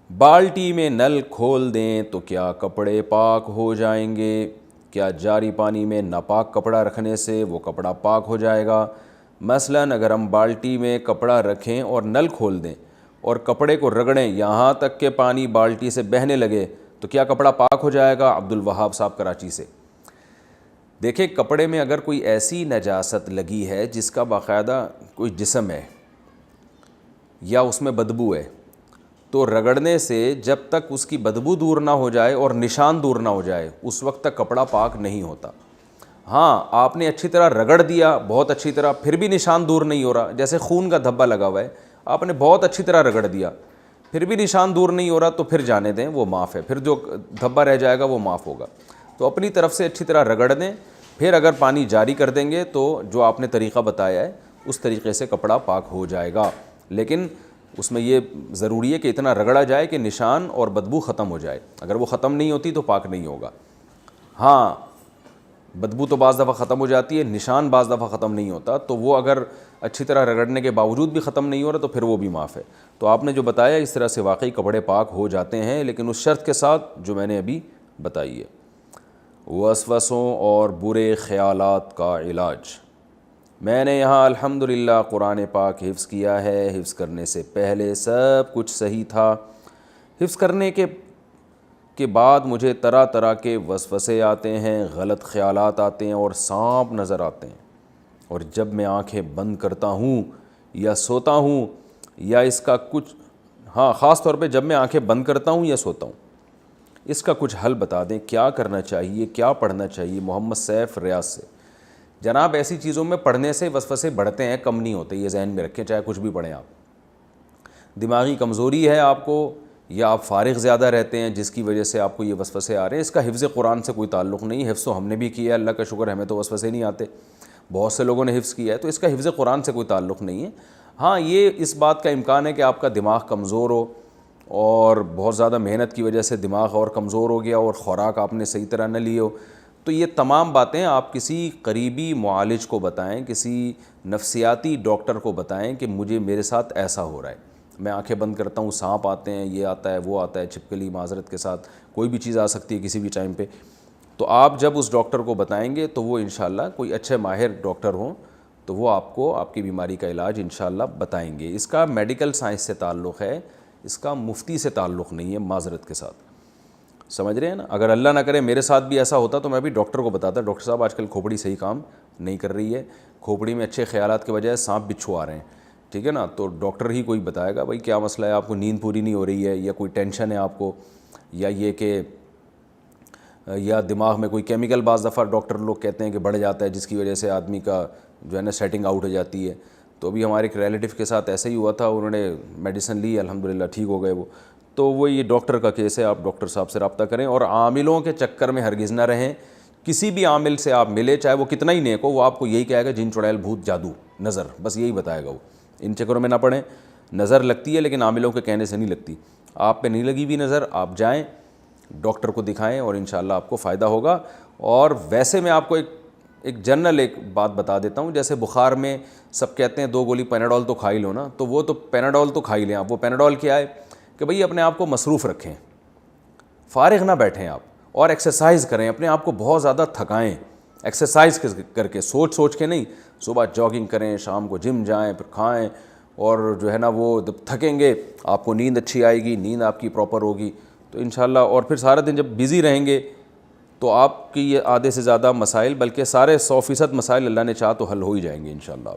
بالٹی میں نل کھول دیں تو کیا کپڑے پاک ہو جائیں گے؟ کیا جاری پانی میں ناپاک کپڑا رکھنے سے وہ کپڑا پاک ہو جائے گا؟ مثلاً اگر ہم بالٹی میں کپڑا رکھیں اور نل کھول دیں اور کپڑے کو رگڑیں یہاں تک کہ پانی بالٹی سے بہنے لگے تو کیا کپڑا پاک ہو جائے گا؟ عبد الوہاب صاحب کراچی سے۔ دیکھیں، کپڑے میں اگر کوئی ایسی نجاست لگی ہے جس کا باقاعدہ کوئی جسم ہے یا اس میں بدبو ہے تو رگڑنے سے جب تک اس کی بدبو دور نہ ہو جائے اور نشان دور نہ ہو جائے اس وقت تک کپڑا پاک نہیں ہوتا۔ ہاں، آپ نے اچھی طرح رگڑ دیا، بہت اچھی طرح، پھر بھی نشان دور نہیں ہو رہا، جیسے خون کا دھبا لگا ہوا ہے، آپ نے بہت اچھی طرح رگڑ دیا پھر بھی نشان دور نہیں ہو رہا، تو پھر جانے دیں، وہ معاف ہے، پھر جو دھبا رہ جائے گا وہ معاف ہوگا۔ تو اپنی طرف سے اچھی طرح رگڑ دیں، پھر اگر پانی جاری کر دیں گے تو جو آپ نے طریقہ بتایا ہے اس طریقے سے کپڑا پاک ہو جائے گا، لیکن اس میں یہ ضروری ہے کہ اتنا رگڑا جائے کہ نشان اور بدبو ختم ہو جائے۔ اگر وہ ختم نہیں ہوتی تو پاک نہیں ہوگا۔ ہاں، بدبو تو بعض دفعہ ختم ہو جاتی ہے، نشان بعض دفعہ ختم نہیں ہوتا، تو وہ اگر اچھی طرح رگڑنے کے باوجود بھی ختم نہیں ہو رہا تو پھر وہ بھی معاف ہے۔ تو آپ نے جو بتایا اس طرح سے واقعی کپڑے پاک ہو جاتے ہیں، لیکن اس شرط کے ساتھ جو میں نے ابھی بتائی ہے۔ وسوسوں اور برے خیالات کا علاج۔ میں نے یہاں الحمدللہ قرآن پاک حفظ کیا ہے، حفظ کرنے سے پہلے سب کچھ صحیح تھا، حفظ کرنے کے بعد مجھے طرح طرح کے وسوسے آتے ہیں، غلط خیالات آتے ہیں اور سانپ نظر آتے ہیں، اور جب میں آنکھیں بند کرتا ہوں یا سوتا ہوں یا اس کا کچھ خاص طور پہ جب میں آنکھیں بند کرتا ہوں یا سوتا ہوں، اس کا کچھ حل بتا دیں، کیا کرنا چاہیے، کیا پڑھنا چاہیے؟ محمد سیف ریاض سے۔ جناب، ایسی چیزوں میں پڑھنے سے وسوسے بڑھتے ہیں، کم نہیں ہوتے، یہ ذہن میں رکھیں، چاہے کچھ بھی پڑھیں آپ۔ دماغی کمزوری ہے آپ کو یا آپ فارغ زیادہ رہتے ہیں جس کی وجہ سے آپ کو یہ وسوسے آ رہے ہیں، اس کا حفظ قرآن سے کوئی تعلق نہیں۔ حفظ تو ہم نے بھی کیا ہے، اللہ کا شکر، ہمیں تو وسوسے نہیں آتے، بہت سے لوگوں نے حفظ کیا ہے، تو اس کا حفظ قرآن سے کوئی تعلق نہیں ہے۔ ہاں، یہ اس بات کا امکان ہے کہ آپ کا دماغ کمزور ہو اور بہت زیادہ محنت کی وجہ سے دماغ اور کمزور ہو گیا اور خوراک آپ نے صحیح طرح نہ لی ہو، تو یہ تمام باتیں آپ کسی قریبی معالج کو بتائیں، کسی نفسیاتی ڈاکٹر کو بتائیں کہ مجھے میرے ساتھ ایسا ہو رہا ہے، میں آنکھیں بند کرتا ہوں، سانپ آتے ہیں، یہ آتا ہے، وہ آتا ہے، چھپکلی، معذرت کے ساتھ کوئی بھی چیز آ سکتی ہے کسی بھی ٹائم پہ۔ تو آپ جب اس ڈاکٹر کو بتائیں گے تو وہ انشاءاللہ کوئی اچھے ماہر ڈاکٹر ہوں تو وہ آپ کو آپ کی بیماری کا علاج انشاءاللہ بتائیں گے۔ اس کا میڈیکل سائنس سے تعلق ہے، اس کا مفتی سے تعلق نہیں ہے، معذرت کے ساتھ، سمجھ رہے ہیں نا؟ اگر اللہ نہ کرے میرے ساتھ بھی ایسا ہوتا تو میں بھی ڈاکٹر کو بتاتا، ڈاکٹر صاحب آج کل کھوپڑی صحیح کام نہیں کر رہی ہے، کھوپڑی میں اچھے خیالات کے بجائے سانپ بچھو آ رہے ہیں، ٹھیک ہے نا؟ تو ڈاکٹر ہی کوئی بتائے گا بھائی کیا مسئلہ ہے، آپ کو نیند پوری نہیں ہو رہی ہے یا کوئی ٹینشن ہے آپ کو، یا یہ کہ یا دماغ میں کوئی کیمیکل، بعض دفعہ ڈاکٹر لوگ کہتے ہیں کہ بڑھ جاتا ہے جس کی وجہ سے آدمی کا جو ہے نا سیٹنگ آؤٹ ہو جاتی ہے۔ تو ابھی ہمارے ایک ریلیٹیو کے ساتھ ایسا ہی ہوا تھا، انہوں نے میڈیسن لی، الحمدللہ ٹھیک ہو گئے وہ۔ تو وہ یہ ڈاکٹر کا کیس ہے، آپ ڈاکٹر صاحب سے رابطہ کریں اور عاملوں کے چکر میں ہرگز نہ رہیں۔ کسی بھی عامل سے آپ ملے، چاہے وہ کتنا ہی نیک ہو، وہ آپ کو یہی کہے گا جن چڑیل بھوت جادو نظر، بس یہی بتائے گا وہ۔ ان چکروں میں نہ پڑیں، نظر لگتی ہے لیکن عاملوں کے کہنے سے نہیں لگتی، آپ پہ نہیں لگی ہوئی نظر، آپ جائیں ڈاکٹر کو دکھائیں اور انشاءاللہ آپ کو فائدہ ہوگا۔ اور ویسے میں آپ کو ایک جنرل ایک بات بتا دیتا ہوں، جیسے بخار میں سب کہتے ہیں 2 گولی پیناڈول تو کھا ہی لو نا، تو وہ تو پیناڈول تو کھا ہی لیں آپ، وہ پیناڈول کیا ہے کہ بھئی اپنے آپ کو مصروف رکھیں، فارغ نہ بیٹھیں آپ، اور ایکسرسائز کریں، اپنے آپ کو بہت زیادہ تھکائیں، ایکسرسائز کر کے، سوچ کے نہیں، صبح جاگنگ کریں، شام کو جم جائیں، پھر کھائیں، اور جو ہے نا وہ جب تھکیں گے آپ کو نیند اچھی آئے گی، نیند آپ کی پراپر ہوگی تو انشاءاللہ، اور پھر سارا دن جب بزی رہیں گے تو آپ کی یہ آدھے سے زیادہ مسائل، بلکہ سارے 100% مسائل اللہ نے چاہا تو حل ہو ہی جائیں گے انشاءاللہ۔